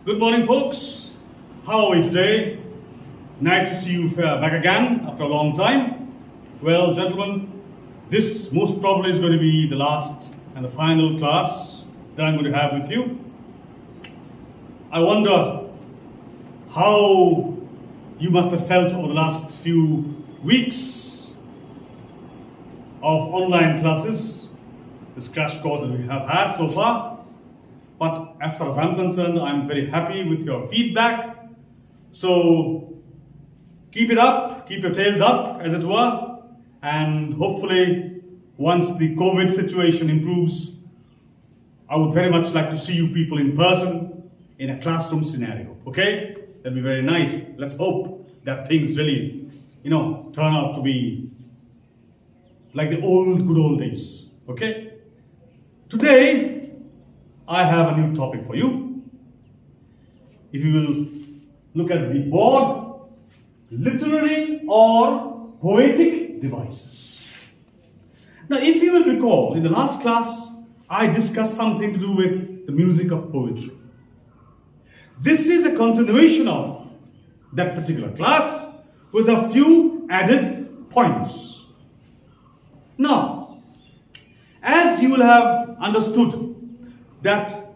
Good morning, folks. How are we today? Nice to see you back again after a long time. Well, gentlemen, this most probably is going to be the last and the final class that I'm going to have with you. I wonder how you must have felt over the last few weeks of online classes, this crash course that we have had so far. But as far as I'm concerned, I'm very happy with your feedback. So keep it up, keep your tails up, as it were. And hopefully, once the COVID situation improves, I would very much like to see you people in person in a classroom scenario. Okay? That'd be very nice. Let's hope that things really, turn out to be like the good old days. Okay? Today, I have a new topic for you. If you will look at the board, literary or poetic devices. Now, if you will recall, in the last class, I discussed something to do with the music of poetry. This is a continuation of that particular class with a few added points. Now, as you will have understood, that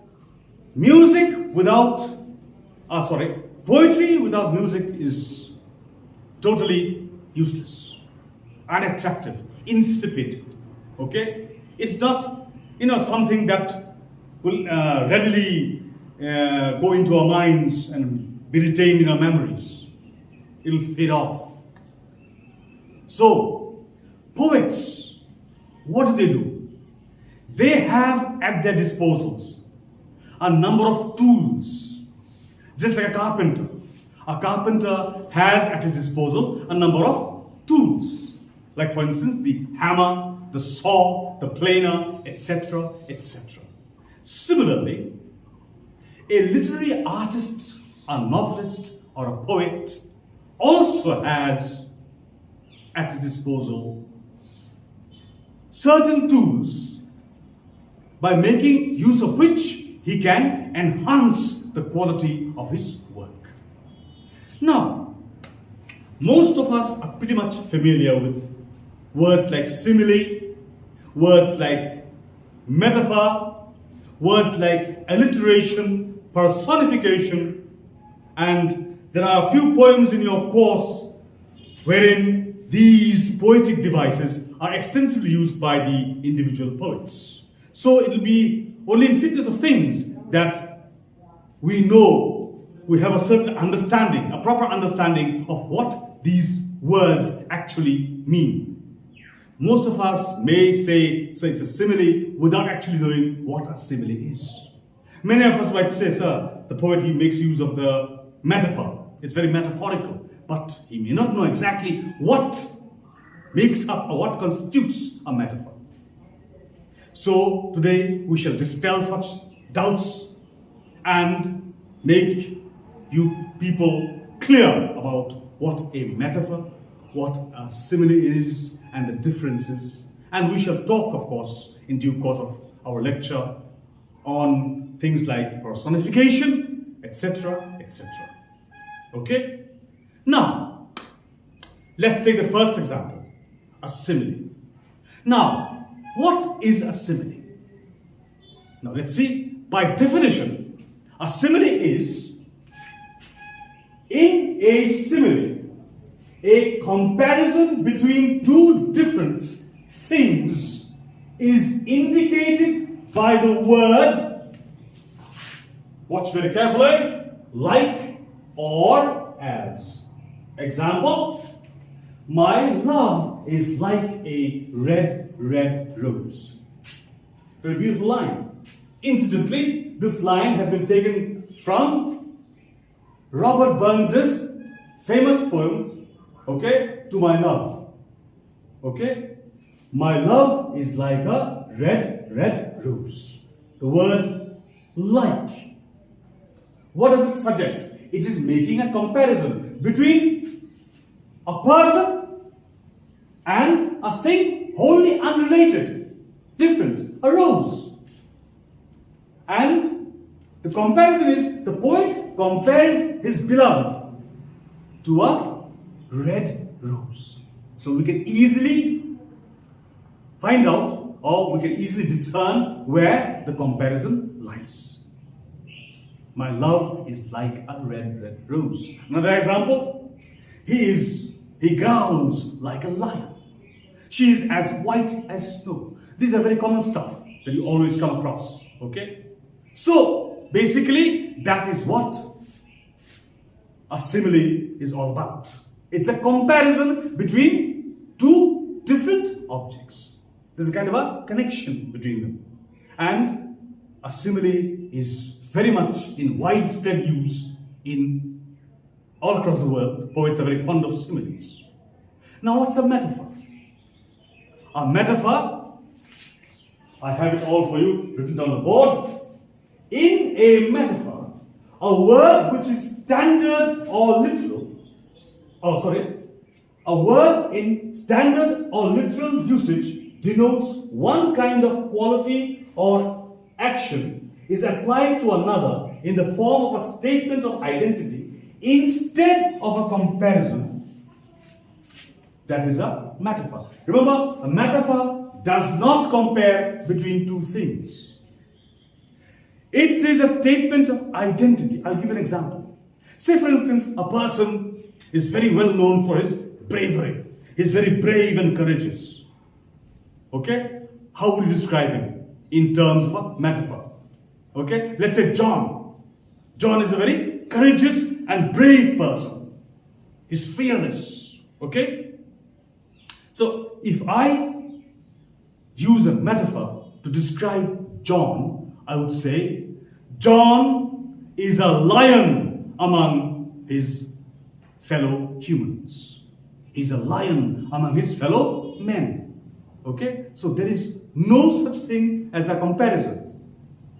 poetry without music is totally useless, unattractive, insipid. Okay? It's not, something that will readily go into our minds and be retained in our memories. It'll fade off. So, poets, what do? They have at their disposals a number of tools, just like a carpenter. A carpenter has at his disposal a number of tools, like for instance the hammer, the saw, the planer, etc., etc. Similarly, a literary artist, a novelist, or a poet also has at his disposal certain tools by making use of which he can enhance the quality of his work. Now, most of us are pretty much familiar with words like simile, words like metaphor, words like alliteration, personification, and there are a few poems in your course wherein these poetic devices are extensively used by the individual poets. So it will be only in fitness of things that we know, we have a certain understanding, a proper understanding of what these words actually mean. Most of us may say, so it's a simile, without actually knowing what a simile is. Many of us might say, sir, the poet, he makes use of the metaphor. It's very metaphorical, but he may not know exactly what makes up or what constitutes a metaphor. So today we shall dispel such doubts and make you people clear about what a metaphor, what a simile is, and the differences. And we shall talk, of course, in due course of our lecture on things like personification, etc., etc. Okay? Now, let's take the first example, a simile. Now, what is a simile? Now let's see. By definition, a simile is, in a simile, a comparison between two different things is indicated by the word, watch very carefully, like or as. Example, my love is like a red, red rose. Very beautiful line. Incidentally, this line has been taken from Robert Burns's famous poem, To My Love. My love is like a red, red rose. The word like. What does it suggest? It is making a comparison between a person and a thing wholly unrelated, different, a rose. And The comparison is the poet compares his beloved to a red rose. So we can easily find out, or we can easily discern where the comparison lies. My love is like a red rose. Another example, he growls like a lion. She is as white as snow. These are very common stuff that you always come across. Okay? So, basically, that is what a simile is all about. It's a comparison between two different objects. There's a kind of a connection between them. And a simile is very much in widespread use in all across the world. Poets are very fond of similes. Now, what's a metaphor? A metaphor, I have it all for you written down on the board. In a metaphor, a word which is standard or literal, a word in standard or literal usage denotes one kind of quality or action is applied to another in the form of a statement of identity instead of a comparison. That is a metaphor. Remember, a metaphor does not compare between two things. It is a statement of identity. I'll give an example. Say, for instance, a person is very well known for his bravery. He's very brave and courageous. Okay? How would you describe him in terms of a metaphor? Okay? Let's say John. John is a very courageous and brave person. He's fearless. Okay? So, if I use a metaphor to describe John, I would say, John is a lion among his fellow humans. He's a lion among his fellow men. Okay? So there is no such thing as a comparison.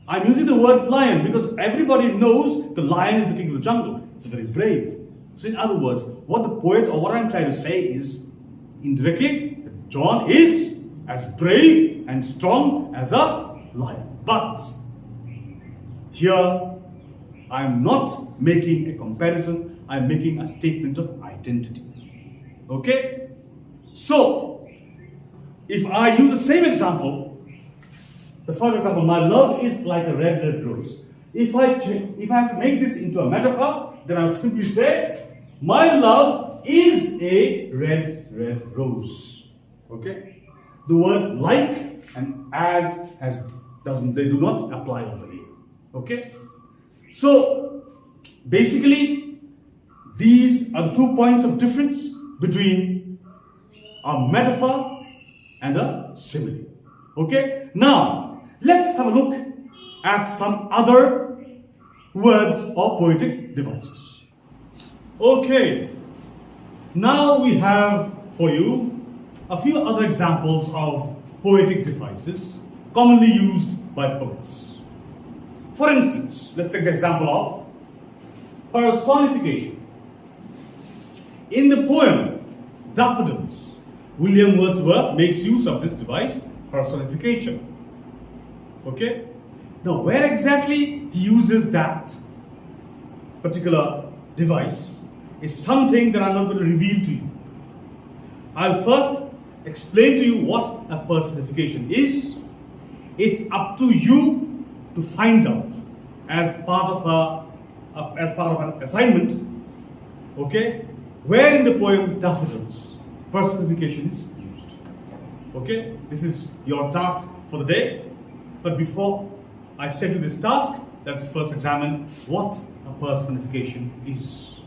I'm using the word lion because everybody knows the lion is the king of the jungle. It's very brave. So in other words, what the poet or what I'm trying to say is, indirectly, that John is as brave and strong as a lion. But here, I'm not making a comparison, I'm making a statement of identity. Okay? So, if I use the same example, the first example, my love is like a red rose. If I have to make this into a metaphor, then I would simply say, my love is a red rose. Okay? The word like and as they do not apply over here. Okay? So, basically, these are the 2 points of difference between a metaphor and a simile. Okay? Now, let's have a look at some other words or poetic devices. Okay. Now we have for you a few other examples of poetic devices commonly used by poets. For instance, let's take the example of personification. In the poem Daffodils, William Wordsworth makes use of this device, personification. Okay? Now, where exactly he uses that particular device is something that I'm not going to reveal to you. I'll first explain to you what a personification is. It's up to you to find out as part of an assignment, okay, where in the poem Daffodils personification is used. Okay, this is your task for the day. But before I set you this task, let's first examine what a personification is.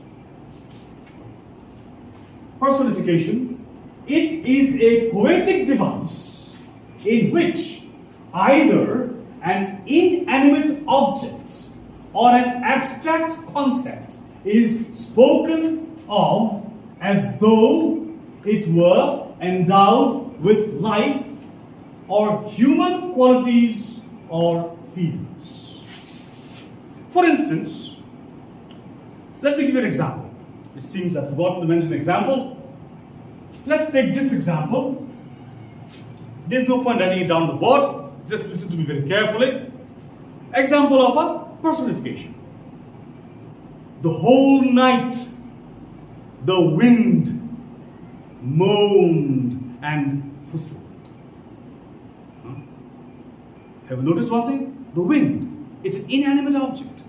Personification, it is a poetic device in which either an inanimate object or an abstract concept is spoken of as though it were endowed with life or human qualities or feelings. For instance, let me give you an example. It seems I forgot to mention an example. Let's take this example. There's no point writing it down the board. Just listen to me very carefully. Example of a Personification. The whole night the wind moaned and whistled. Huh? Have you noticed one thing? The wind. It's an inanimate object.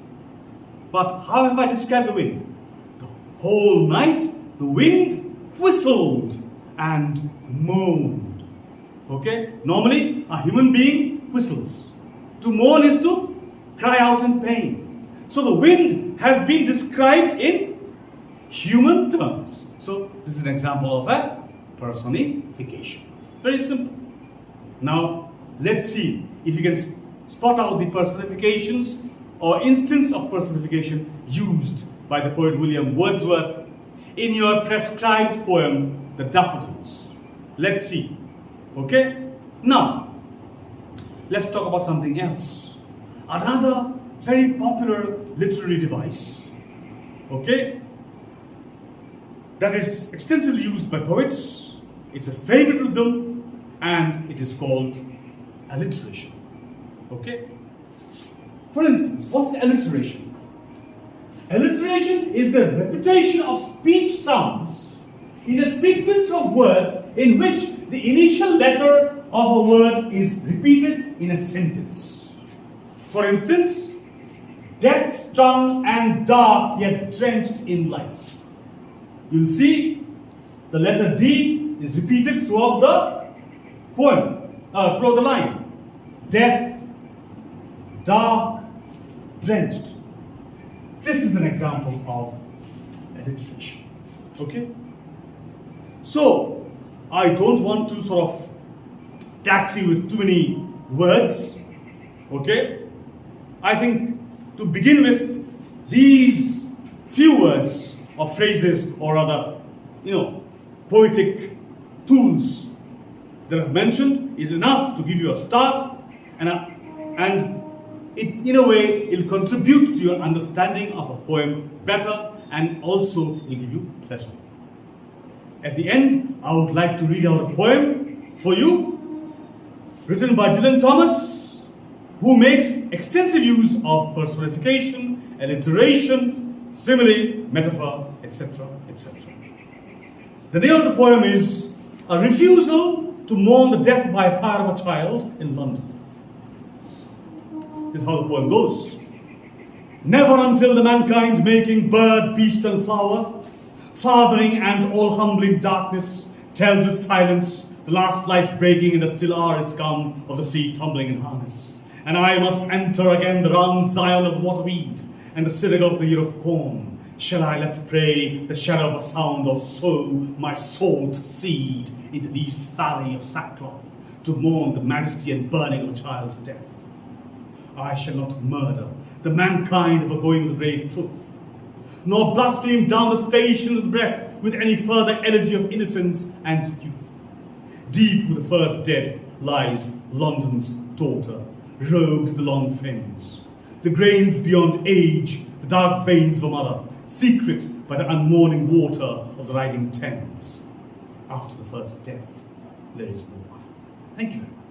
But how have I described the wind? The whole night the wind whistled and moaned. Okay? Normally a human being whistles. To moan is to cry out in pain. So the wind has been described in human terms. So this is an example of a personification. Very simple. Now let's see if you can spot out the personifications or instance of personification used by the poet William Wordsworth in your prescribed poem, The Daffodils. Let's see. Okay? Now, let's talk about something else. Another very popular literary device. Okay? That is extensively used by poets. It's a favorite with them, and it is called alliteration. Okay? For instance, what's the alliteration? Alliteration is the repetition of speech sounds in a sequence of words in which the initial letter of a word is repeated in a sentence. For instance, death strung and dark yet drenched in light. You'll see the letter D is repeated throughout the poem, throughout the line. Death, dark, drenched. This is an example of alliteration. Okay? So, I don't want to sort of tax you with too many words. Okay? I think to begin with, these few words or phrases or other, poetic tools that I've mentioned is enough to give you a start, and it, in a way, it'll contribute to your understanding of a poem better, and also it'll give you pleasure. At the end, I would like to read out a poem for you, written by Dylan Thomas, who makes extensive use of personification, alliteration, simile, metaphor, etc., etc. The name of the poem is A Refusal to Mourn the Death by Fire of a Child in London. This is how the poem goes. Never until the mankind making bird, beast and flower, fathering and all humbling darkness, tells with silence, the last light breaking in the still hour is come of the sea tumbling in harness. And I must enter again the round Zion of waterweed, and the synagogue of the year of corn. Shall I, let's pray, the shadow of a sound, or sow my salt seed in the least valley of sackcloth, to mourn the majesty and burning of a child's death? I shall not murder the mankind of a going with brave truth, nor blaspheme down the stations of breath with any further elegy of innocence and youth. Deep with the first dead lies London's daughter, robed to the long fens, the grains beyond age, the dark veins of a mother, secret by the unmourning water of the riding Thames. After the first death, there is no other. Thank you very much.